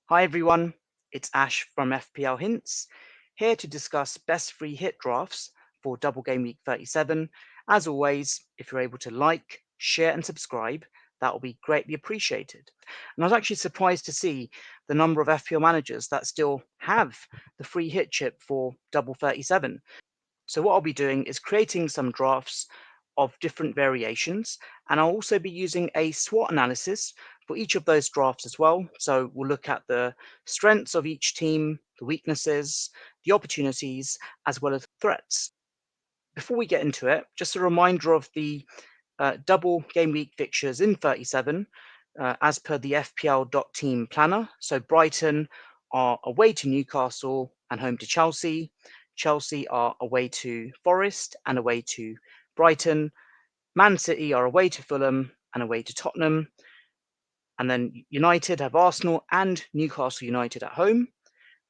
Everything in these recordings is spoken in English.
Hi everyone, it's Ash from FPL Hints, here to discuss best free hit drafts for Double Game Week 37. As always, if you're able to like, share and subscribe, that will be greatly appreciated. And I was actually surprised to see the number of FPL managers that still have the free hit chip for Double 37. So what I'll be doing is creating some drafts of different variations, and I'll also be using a SWOT analysis for each of those drafts as well. So we'll look at the strengths of each team, the weaknesses, the opportunities, as well as threats. Before we get into it, just a reminder of the double game week fixtures in 37 as per the FPL.team planner. So Brighton are away to Newcastle and home to Chelsea. Chelsea are away to Forest and away to Brighton. Man City are away to Fulham and away to Tottenham. And then United have Arsenal and Newcastle United at home.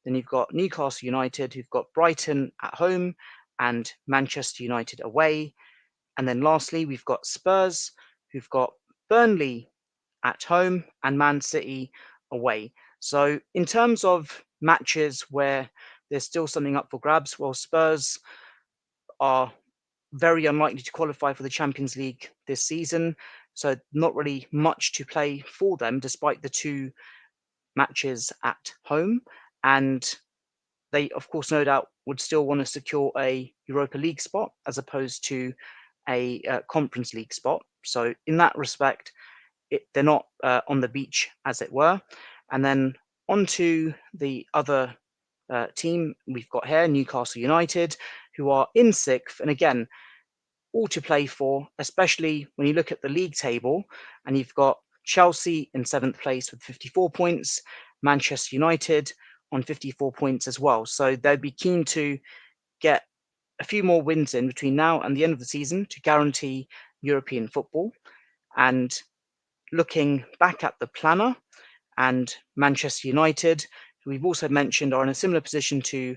Then you've got Newcastle United, who've got Brighton at home and Manchester United away. And then lastly, we've got Spurs, who've got Burnley at home and Man City away. So in terms of matches where there's still something up for grabs, well, Spurs are very unlikely to qualify for the Champions League this season. So not really much to play for them, despite the two matches at home. And they, of course, no doubt would still want to secure a Europa League spot as opposed to a Conference League spot. So in that respect, they're not on the beach, as it were. And then onto the other team we've got here, Newcastle United, who are in sixth. And again, all to play for, especially when you look at the league table and you've got Chelsea in seventh place with 54 points, Manchester United on 54 points as well. So they'd be keen to get a few more wins in between now and the end of the season to guarantee European football. And looking back at the planner and Manchester United, who we've also mentioned are in a similar position to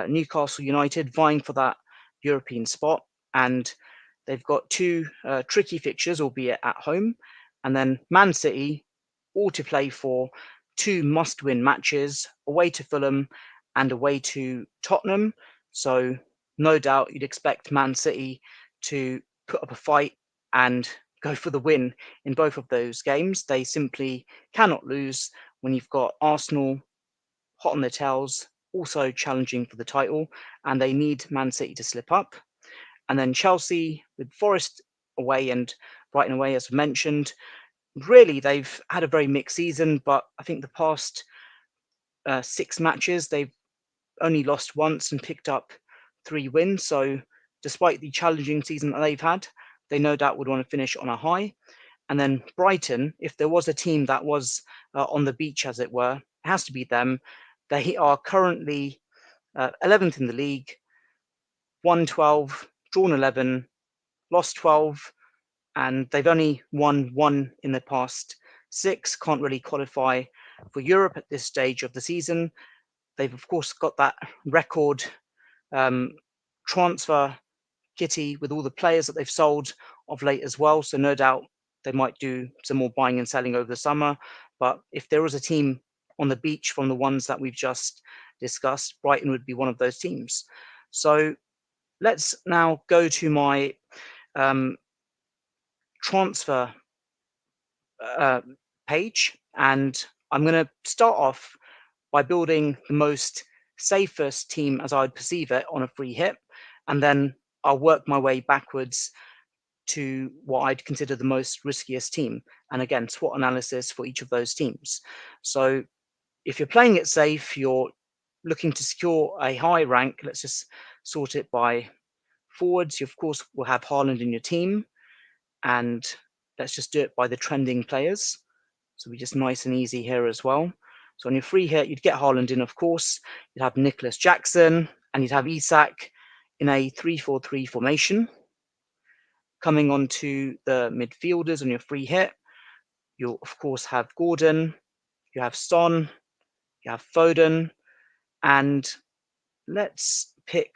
Newcastle United, vying for that European spot. And they've got two tricky fixtures, albeit at home. And then Man City, all to play for two must-win matches, away to Fulham and away to Tottenham. So no doubt you'd expect Man City to put up a fight and go for the win in both of those games. They simply cannot lose when you've got Arsenal hot on their tails, also challenging for the title, and they need Man City to slip up. And then Chelsea with Forest away and Brighton away, as mentioned. Really, they've had a very mixed season, but I think the past 6 matches, they've only lost once and picked up 3 wins. So despite the challenging season that they've had, they no doubt would want to finish on a high. And then Brighton, if there was a team that was on the beach, as it were, it has to be them. They are currently 11th in the league, won 12, drawn 11, lost 12, and they've only won 1 in the past 6. Can't really qualify for Europe at this stage of the season. They've, of course, got that record transfer kitty with all the players that they've sold of late as well. So no doubt they might do some more buying and selling over the summer. But if there was a team on the beach from the ones that we've just discussed, Brighton would be one of those teams. So let's now go to my transfer page, and I'm going to start off by building the most safest team as I'd perceive it on a free hit, and then I'll work my way backwards to what I'd consider the most riskiest team. And again, SWOT analysis for each of those teams. So if you're playing it safe, you're looking to secure a high rank, let's just sort it by forwards. You, of course, will have Haaland in your team, and let's just do it by the trending players. So we just nice and easy here as well. So on your free hit, you'd get Haaland in, of course. You'd have Nicholas Jackson, and you'd have Isak in a 3-4-3 formation. Coming on to the midfielders on your free hit, you'll, of course, have Gordon, you have Son, you have Foden, and let's pick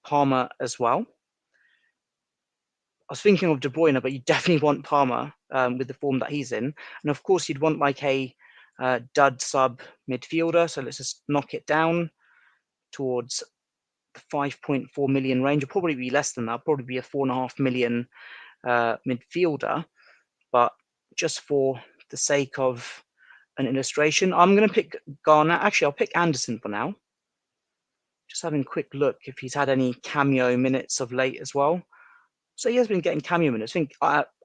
Palmer as well. I was thinking of De Bruyne, but you definitely want Palmer with the form that he's in. And of course, you'd want like a dud sub midfielder. So let's just knock it down towards the 5.4 million range. It'll probably be less than that, probably be a 4.5 million midfielder. But just for the sake of an illustration, I'm going to pick Garner. Actually, I'll pick Anderson for now. Just having a quick look if he's had any cameo minutes of late as well. So he has been getting cameo minutes. I think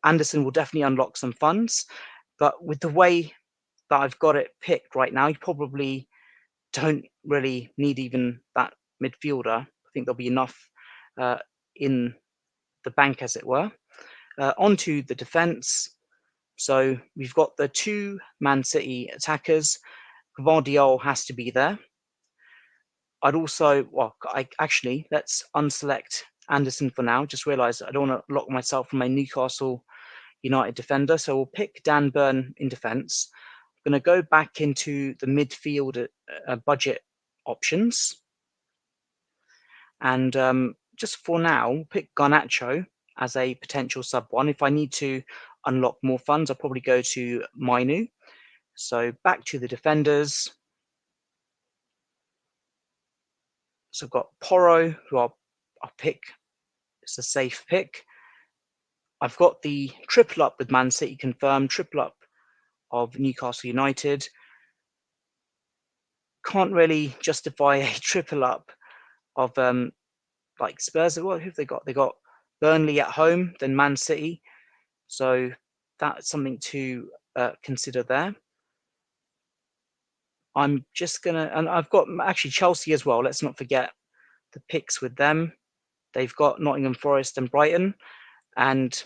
Anderson will definitely unlock some funds. But with the way that I've got it picked right now, you probably don't really need even that midfielder. I think there'll be enough in the bank, as it were. Onto the defence. So we've got the two Man City attackers. Gvardiol has to be there. I'd also, actually, let's unselect Anderson for now. Just realised I don't want to lock myself from my Newcastle United defender. So we'll pick Dan Burn in defence. I'm going to go back into the midfield budget options. And just for now, we'll pick Garnacho as a potential sub one. If I need to unlock more funds, I'll probably go to Mainu. So back to the defenders. So I've got Porro, who I'll pick. It's a safe pick. I've got the triple up with Man City confirmed, triple up of Newcastle United. Can't really justify a triple up of like Spurs. What have they got? They got Burnley at home, then Man City. So that's something to consider there. I'm just gonna, and I've got actually Chelsea as well. Let's not forget the picks with them. They've got Nottingham Forest and Brighton, and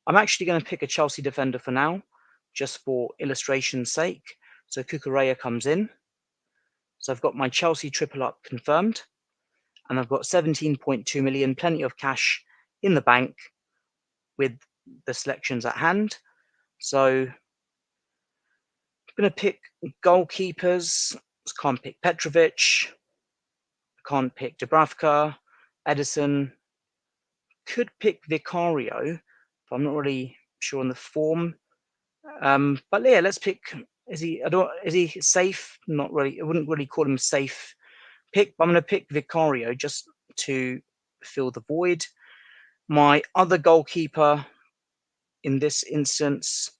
I'm actually going to pick a Chelsea defender for now, just for illustration's sake. So Cucurella comes in. So I've got my Chelsea triple up confirmed, and I've got 17.2 million, plenty of cash in the bank with the selections at hand. So I'm going to pick goalkeepers. Can't pick Petrovic. Can't pick Dubravka, Edison. Could pick Vicario, but I'm not really sure on the form. But yeah, let's pick. Is he safe? Not really. I wouldn't really call him safe pick, but I'm going to pick Vicario just to fill the void. My other goalkeeper in this instance,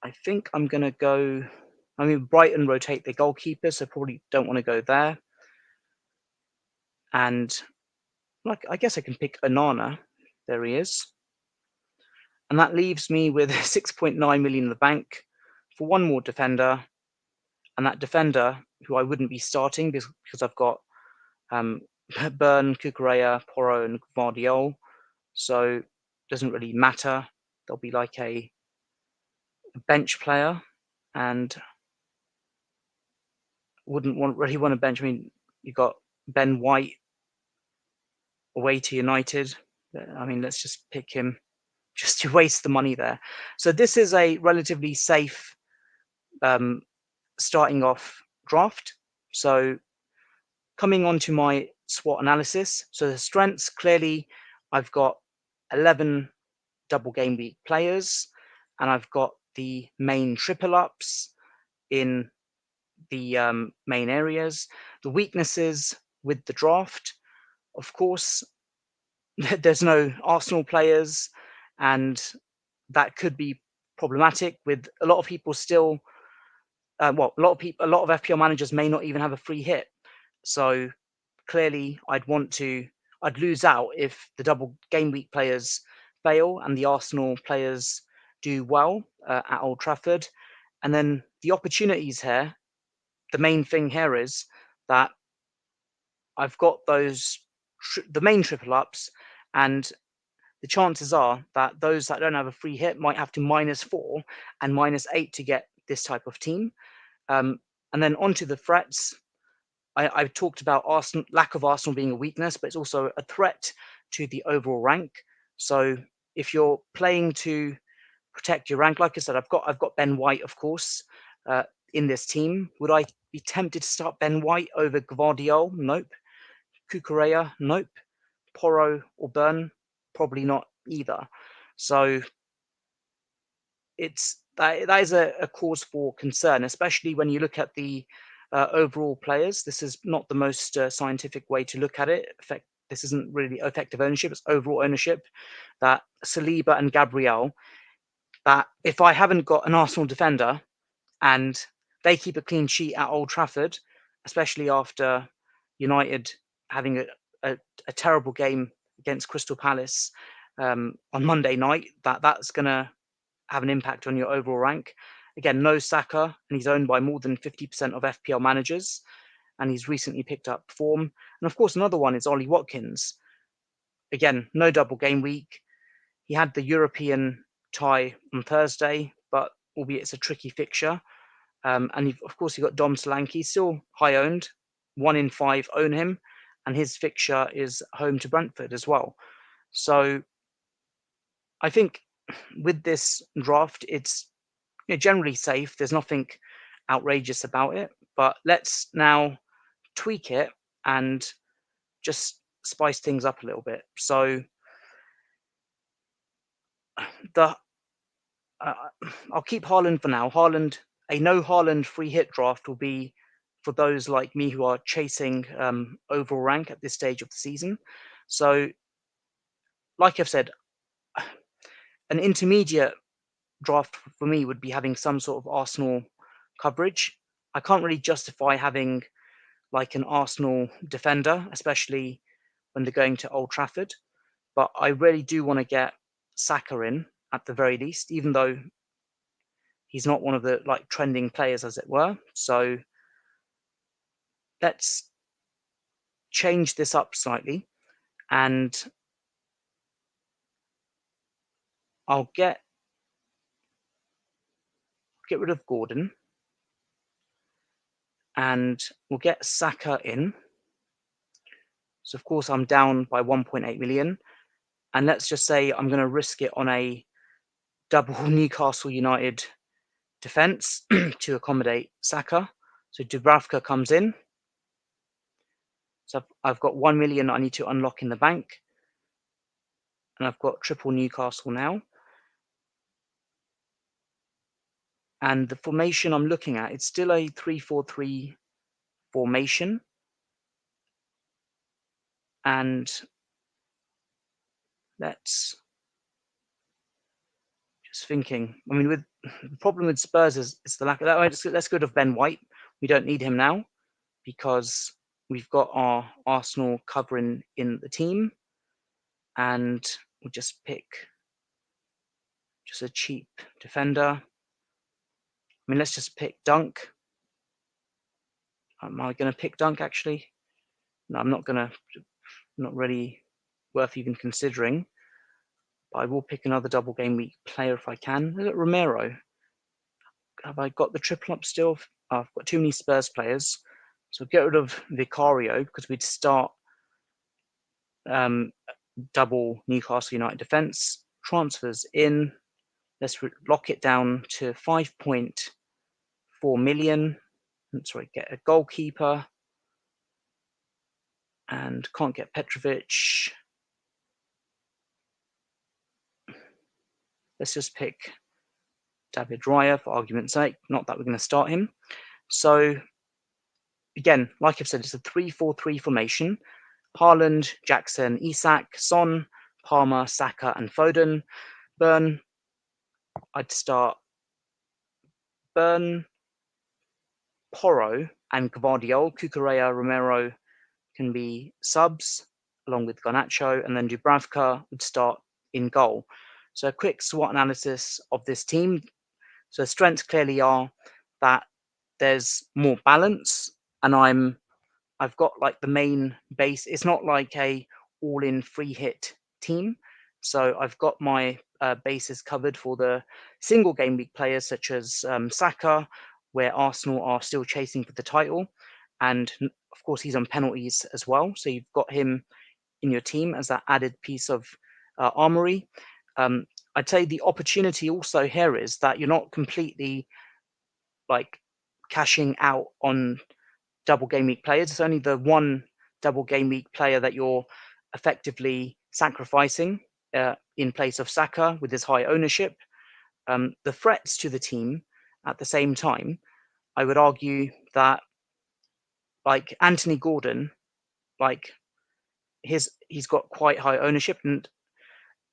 I think I'm going to go. I mean, Brighton rotate their goalkeeper, so probably don't want to go there. And like, I guess I can pick Onana. There he is. And that leaves me with 6.9 million in the bank for one more defender. And that defender, who I wouldn't be starting because I've got Burn, Cucurella, Porro, and Gvardiol. So it doesn't really matter. There'll be like a bench player, and wouldn't really want to bench. I mean, you got Ben White away to United. I mean, let's just pick him just to waste the money there. So this is a relatively safe starting off draft. So coming on to my SWOT analysis. So the strengths, clearly I've got 11 double game week players, and I've got the main triple ups in the main areas. The weaknesses with the draft, of course, there's no Arsenal players, and that could be problematic with a lot of people still. A lot of FPL managers may not even have a free hit. So clearly, I'd lose out if the double game week players fail and the Arsenal players do well at Old Trafford. And then the opportunities here, the main thing here is that I've got the main triple ups, and the chances are that those that don't have a free hit might have to -4 and -8 to get this type of team. And then onto the threats. I've talked about lack of Arsenal being a weakness, but it's also a threat to the overall rank. So if you're playing to protect your rank, like I said, I've got Ben White, of course, in this team. Would I be tempted to start Ben White over Gvardiol? Nope. Cucurella? Nope. Porro or Burn? Probably not either. So that is a cause for concern, especially when you look at the overall players. This is not the most scientific way to look at it. This isn't really effective ownership, it's overall ownership. That Saliba and Gabriel, that if I haven't got an Arsenal defender and they keep a clean sheet at Old Trafford, especially after United having a terrible game against Crystal Palace on Monday night, that's going to have an impact on your overall rank. Again, no Saka, and he's owned by more than 50% of FPL managers, and he's recently picked up form. And of course, another one is Ollie Watkins. Again, no double game week. He had the European tie on Thursday, but albeit it's a tricky fixture. And of course, you've got Dom Solanke, still high owned. 1 in 5 own him, and his fixture is home to Brentford as well. So I think with this draft, it's generally safe. There's nothing outrageous about it, but let's now tweak it and just spice things up a little bit. So I'll keep Haaland for now. A no Haaland free hit draft will be for those like me who are chasing overall rank at this stage of the season. So, like I've said, an intermediate draft for me would be having some sort of Arsenal coverage. I can't really justify having like an Arsenal defender, especially when they're going to Old Trafford. But I really do want to get Saka in at the very least, even though he's not one of the like trending players, as it were. So let's change this up slightly, and I'll get rid of Gordon, and we'll get Saka in. So of course I'm down by 1.8 million, and let's just say I'm going to risk it on a double Newcastle United defense to accommodate Saka. So Dubravka comes in. So I've got 1 million I need to unlock in the bank, and I've got triple Newcastle now. And the formation I'm looking at, it's still a 3-4-3 formation. And let's just thinking. I mean, with the problem with Spurs is the lack of that. Let's go to Ben White. We don't need him now because we've got our Arsenal covering in the team, and we'll just pick just a cheap defender. I mean, let's just pick Dunk. Am I going to pick Dunk actually? No, I'm not going to. Not really worth even considering. But I will pick another double game week player if I can. Is it Romero? Have I got the triple up still? I've got too many Spurs players. So get rid of Vicario because we'd start double Newcastle United defense. Transfers in. Let's lock it down to 5.4 million. Sorry, get a goalkeeper. And can't get Petrovic. Let's just pick David Raya for argument's sake. Not that we're going to start him. So again, like I've said, it's a 3-4-3 formation. Haaland, Jackson, Isak, Son, Palmer, Saka, and Foden. Burn, I'd start Burn, Porro, and Gvardiol. Cucurella, Romero can be subs, along with Garnacho, and then Dubravka would start in goal. So a quick SWOT analysis of this team. So strengths clearly are that there's more balance, and I've got like the main base. It's not like a all-in free hit team. So I've got my bases covered for the single game week players such as Saka, where Arsenal are still chasing for the title. And of course, he's on penalties as well. So you've got him in your team as that added piece of armory. I'd say the opportunity also here is that you're not completely like cashing out on double game week players. It's only the one double game week player that you're effectively sacrificing in place of Saka with his high ownership. the threats to the team at the same time, I would argue that like Anthony Gordon, like he's got quite high ownership, and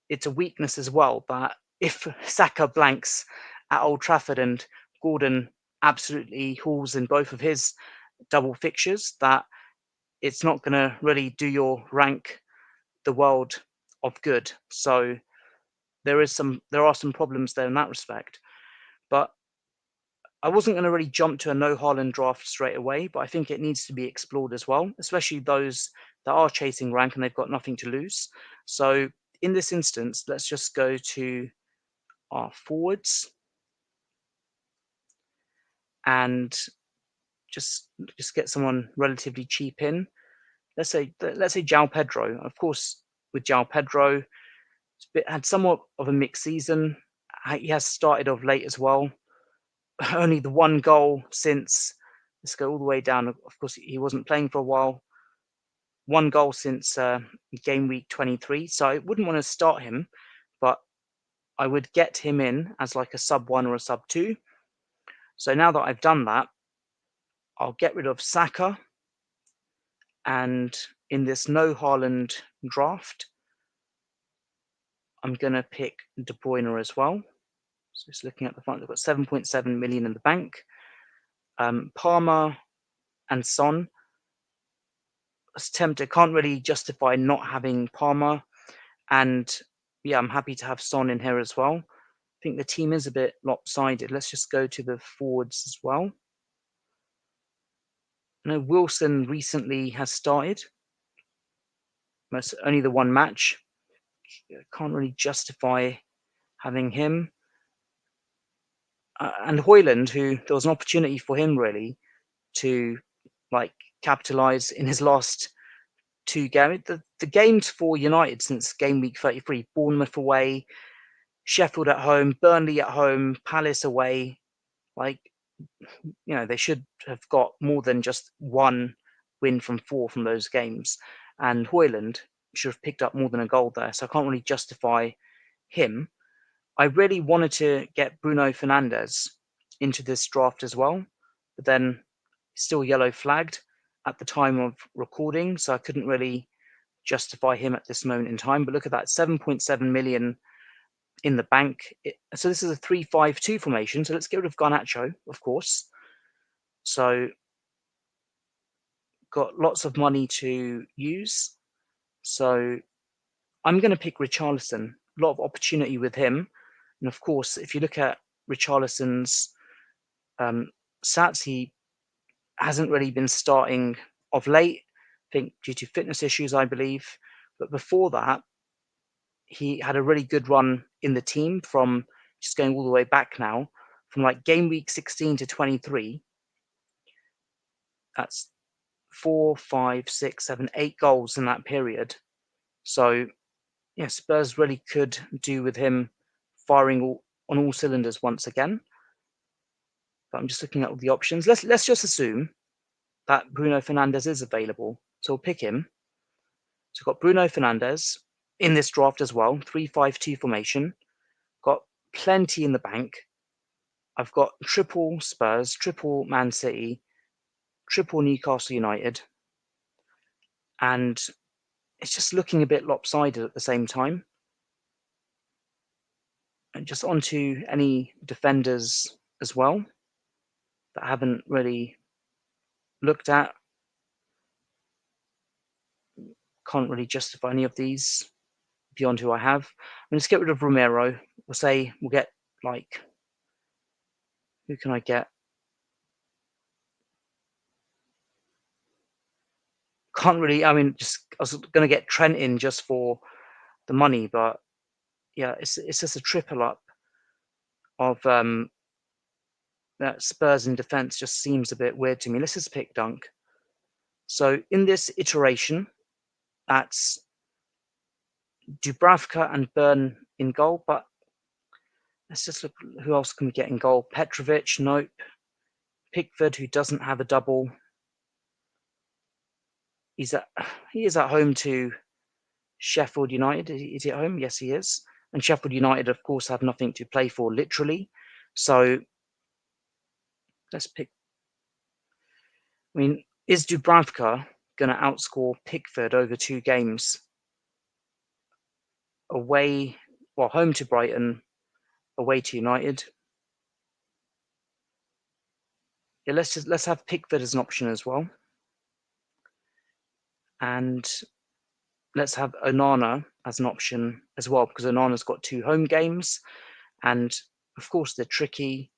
it's a weakness as well that if Saka blanks at Old Trafford and Gordon absolutely hauls in both of his double fixtures, that it's not going to really do your rank the world of good. So there are some problems there in that respect. But I wasn't going to really jump to a no Haaland draft straight away, but I think it needs to be explored as well, especially those that are chasing rank and they've got nothing to lose. So in this instance, let's just go to our forwards and just get someone relatively cheap in. Let's say João Pedro. Of course, with João Pedro, had somewhat of a mixed season. He has started off late as well. Only the one goal since, let's go all the way down. Of course, he wasn't playing for a while. One goal since game week 23. So I wouldn't want to start him, but I would get him in as like a sub 1 or a sub 2. So now that I've done that, I'll get rid of Saka. And in this no Haaland draft, I'm going to pick De Bruyne as well. So just looking at the front, they've got 7.7 million in the bank. Palmer and Son. I was tempted, can't really justify not having Palmer. And yeah, I'm happy to have Son in here as well. I think the team is a bit lopsided. Let's just go to the forwards as well. I know Wilson recently has started. Only the one match. Can't really justify having him. And Højlund, who there was an opportunity for him really to like capitalize in his last two games. The games for United since game week 33, Bournemouth away, Sheffield at home, Burnley at home, Palace away, like, you know, they should have got more than just one win from 4 from those games. And Højlund should have picked up more than a goal there. So I can't really justify him. I really wanted to get Bruno Fernandes into this draft as well, but then still yellow flagged at the time of recording, so I couldn't really justify him at this moment in time. But look at that, 7.7 million in the bank. So this is a 3-5-2 formation. So let's get rid of Garnacho, of course. So got lots of money to use. So I'm going to pick Richarlison. A lot of opportunity with him. And of course, if you look at Richarlison's stats, he hasn't really been starting of late, I think due to fitness issues, I believe. But before that, he had a really good run in the team from just going all the way back now, from like game week 16 to 23. That's 4, 5, 6, 7, 8 goals in that period. So yeah, Spurs really could do with him firing on all cylinders once again. But I'm just looking at all the options. Let's just assume that Bruno Fernandes is available. So we'll pick him. So we've got Bruno Fernandes in this draft as well, 3-5-2 formation. Got plenty in the bank. I've got triple Spurs, triple Man City, triple Newcastle United. And it's just looking a bit lopsided at the same time. And just onto any defenders as well that I haven't really looked at. Can't really justify any of these beyond who I have. I'm going to get rid of Romero. We'll say we'll get like, who can I get? Can't really, I mean, just I was going to get Trent in just for the money, but yeah, it's just a triple up of that Spurs in defense just seems a bit weird to me. Let's just pick Dunk. So in this iteration, that's Dubravka and Burn in goal, but let's just look who else can we get in goal. Petrovic, nope. Pickford, who doesn't have a double. He is at home to Sheffield United. Is he at home? Yes, he is. And Sheffield United, of course, have nothing to play for, literally. So let's pick. I mean, is Dubravka going to outscore Pickford over 2 games? Away, well, home to Brighton, away to United. Yeah, let's have Pickford as an option as well. And let's have Onana as an option as well, because Onana's got 2 home games. And of course, they're tricky,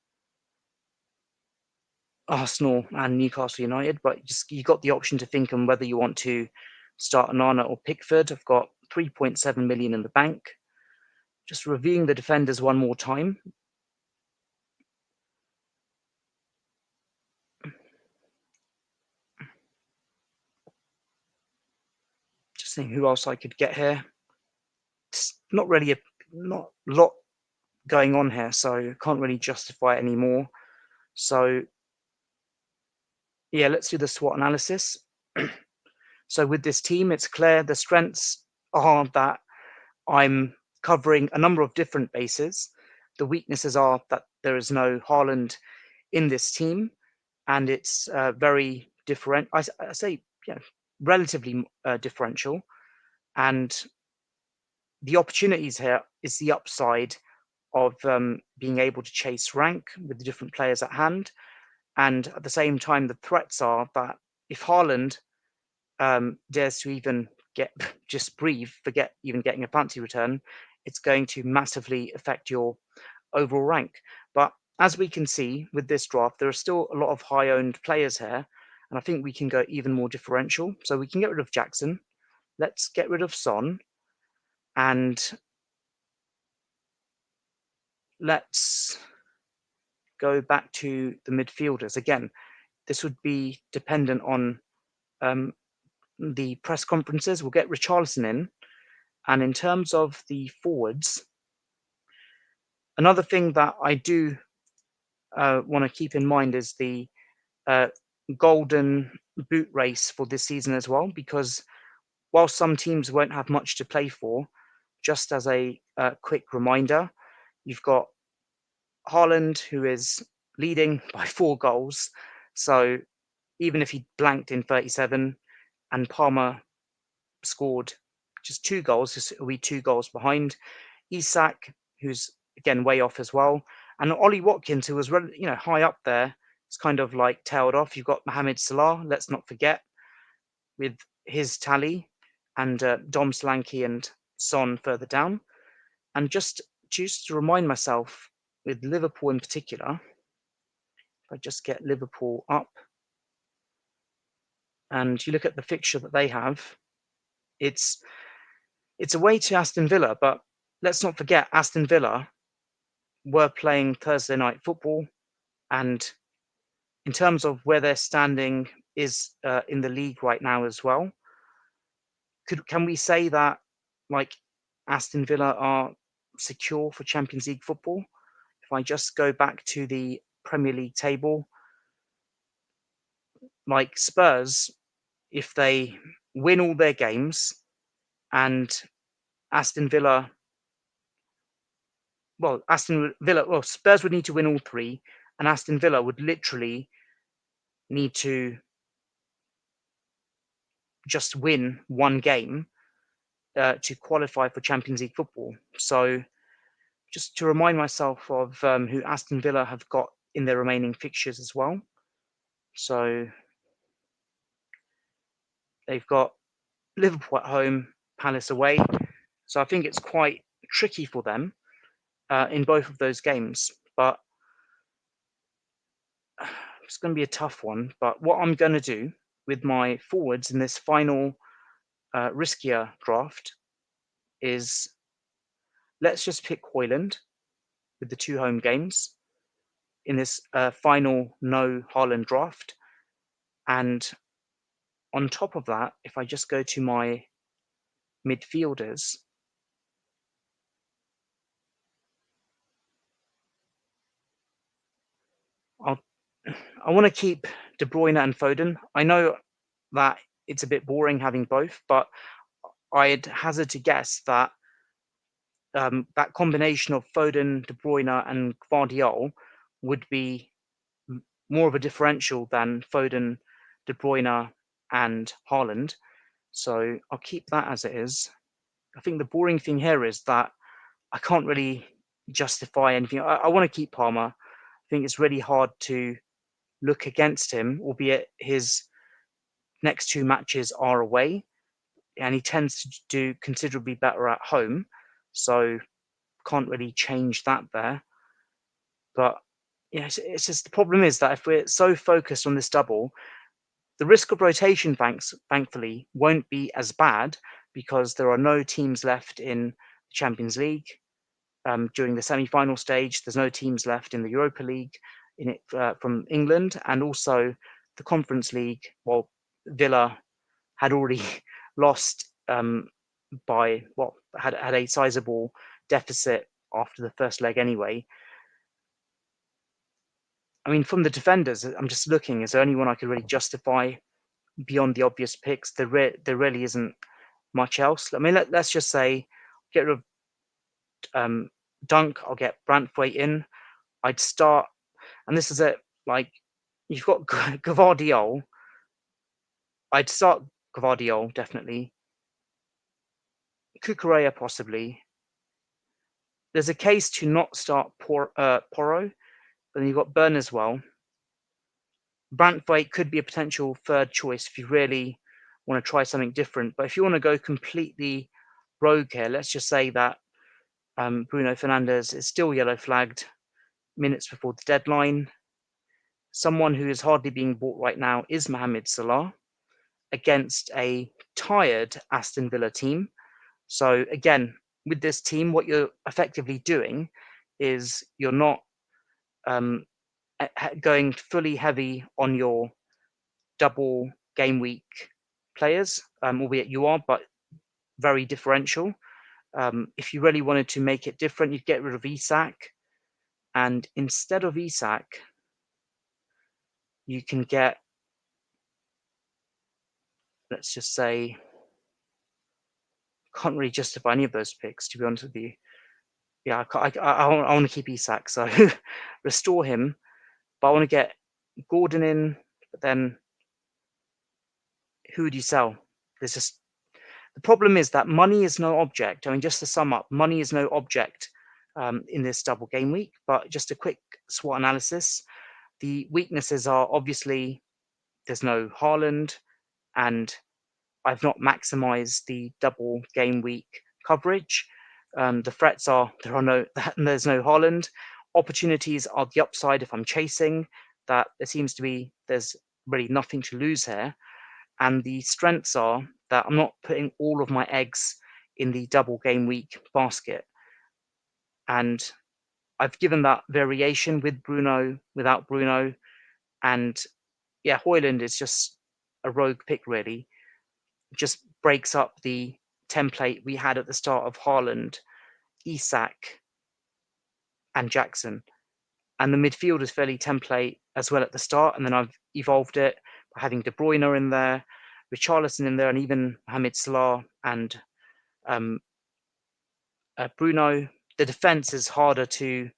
Arsenal and Newcastle United, but you got the option to think on whether you want to start Onana or Pickford. I've got 3.7 million in the bank. Just reviewing the defenders one more time. Just seeing who else I could get here. It's not really not a lot going on here, so can't really justify it anymore. So yeah, let's do the SWOT analysis. So with this team, it's clear the strengths are that I'm covering a number of different bases. The weaknesses are that there is no Haaland in this team, and it's very different. I say, relatively differential. And the opportunities here is the upside of being able to chase rank with the different players at hand. And at the same time, the threats are that if Haaland dares to even just breathe, forget even getting a fancy return, it's going to massively affect your overall rank. But as we can see with this draft, there are still a lot of high-owned players here, and I think we can go even more differential. So we can get rid of Jackson. Let's get rid of Son, and let's go back to the midfielders. Again, this would be dependent on the press conferences. We'll get Richarlison in. And in terms of the forwards, another thing that I do want to keep in mind is the golden boot race for this season as well, because while some teams won't have much to play for, just as a quick reminder, you've got Haaland, who is leading by 4 goals. So even if he blanked in 37 and Palmer scored just 2 goals, he'll be 2 goals behind. Isak, who's again way off as well, and Ollie Watkins, who was high up there, it's kind of like tailed off. You've got Mohamed Salah, let's not forget, with his tally, and Dom Solanke and Son further down. And just to remind myself, with Liverpool in particular, if I just get Liverpool up, and you look at the fixture that they have, it's away to Aston Villa, but let's not forget Aston Villa were playing Thursday night football, and in terms of where they're standing is in the league right now as well. Can we say that like Aston Villa are secure for Champions League football? If I just go back to the Premier League table, like Spurs, if they win all their games and Aston Villa, Spurs would need to win all 3, and Aston Villa would literally need to just win 1 game to qualify for Champions League football. So just to remind myself of who Aston Villa have got in their remaining fixtures as well. So they've got Liverpool at home, Palace away. So I think it's quite tricky for them in both of those games. But it's going to be a tough one. But what I'm going to do with my forwards in this final riskier draft is let's just pick Højlund with the 2 home games in this final no Haaland draft. And on top of that, if I just go to my midfielders, I want to keep De Bruyne and Foden. I know that it's a bit boring having both, but I'd hazard to guess that that combination of Foden, De Bruyne, and Gvardiol would be more of a differential than Foden, De Bruyne, and Haaland. So I'll keep that as it is. I think the boring thing here is that I can't really justify anything. I want to keep Palmer. I think it's really hard to look against him, albeit his next two matches are away, and he tends to do considerably better at home. So can't really change that there. But yeah, it's just the problem is that if we're so focused on this double, the risk of rotation, thankfully, won't be as bad because there are no teams left in the Champions League during the semi-final stage. There's no teams left in the Europa League from England, and also the Conference League. Well, Villa had already lost by had a sizable deficit after the first leg anyway. I mean, from the defenders, I'm just looking. Is there anyone I could really justify beyond the obvious picks? There really isn't much else. I mean, let's just say get rid of Dunk. I'll get Branthwaite in. I'd start, and this is it. Like you've got Gvardiol. I'd start Gvardiol definitely. Cucurella possibly. There's a case to not start Porro, but then you've got Burn as well. Branthwaite could be a potential third choice if you really want to try something different. But if you want to go completely rogue here, let's just say that Bruno Fernandes is still yellow flagged minutes before the deadline. Someone who is hardly being bought right now is Mohamed Salah against a tired Aston Villa team. So again, with this team, what you're effectively doing is you're not going fully heavy on your double game week players, albeit you are, but very differential. If you really wanted to make it different, you'd get rid of Isak, and instead of Isak, you can get, let's just say, can't really justify any of those picks, to be honest with you. Yeah, I want to keep Isak, so restore him, but I want to get Gordon in, but then who would you sell? There's just, the problem is that money is no object. I mean, just to sum up, money is no object in this double game week, but just a quick SWOT analysis. The weaknesses are obviously there's no Haaland, and I've not maximized the double game week coverage. The threats are there's no Haaland. Opportunities are the upside if I'm chasing. That there's really nothing to lose here. And the strengths are that I'm not putting all of my eggs in the double game week basket. And I've given that variation with Bruno, without Bruno. And yeah, Højlund is just a rogue pick, really. Just breaks up the template we had at the start of Haaland, Isak, and Jackson. And the midfield is fairly template as well at the start. And then I've evolved it by having De Bruyne in there, Richarlison in there, and even Mohamed Salah and Bruno. The defense is harder to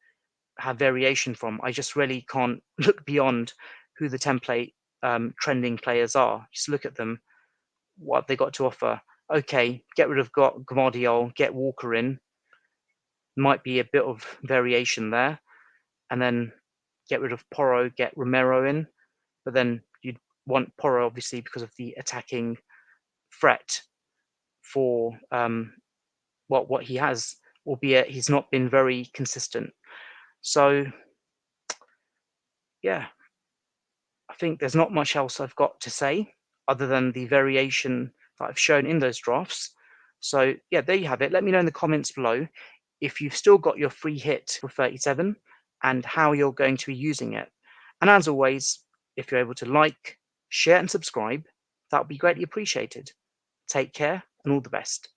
have variation from. I just really can't look beyond who the template trending players are. Just look at them, what they got to offer. Okay, get rid of Gvardiol, get Walker in. Might be a bit of variation there. And then get rid of Porro, get Romero in. But then you'd want Porro, obviously, because of the attacking threat for what he has, albeit he's not been very consistent. So, yeah, I think there's not much else I've got to say other than the variation that I've shown in those drafts. So, yeah, there you have it. Let me know in the comments below if you've still got your free hit for 37 and how you're going to be using it. And as always, if you're able to like, share, and subscribe, that would be greatly appreciated. Take care and all the best.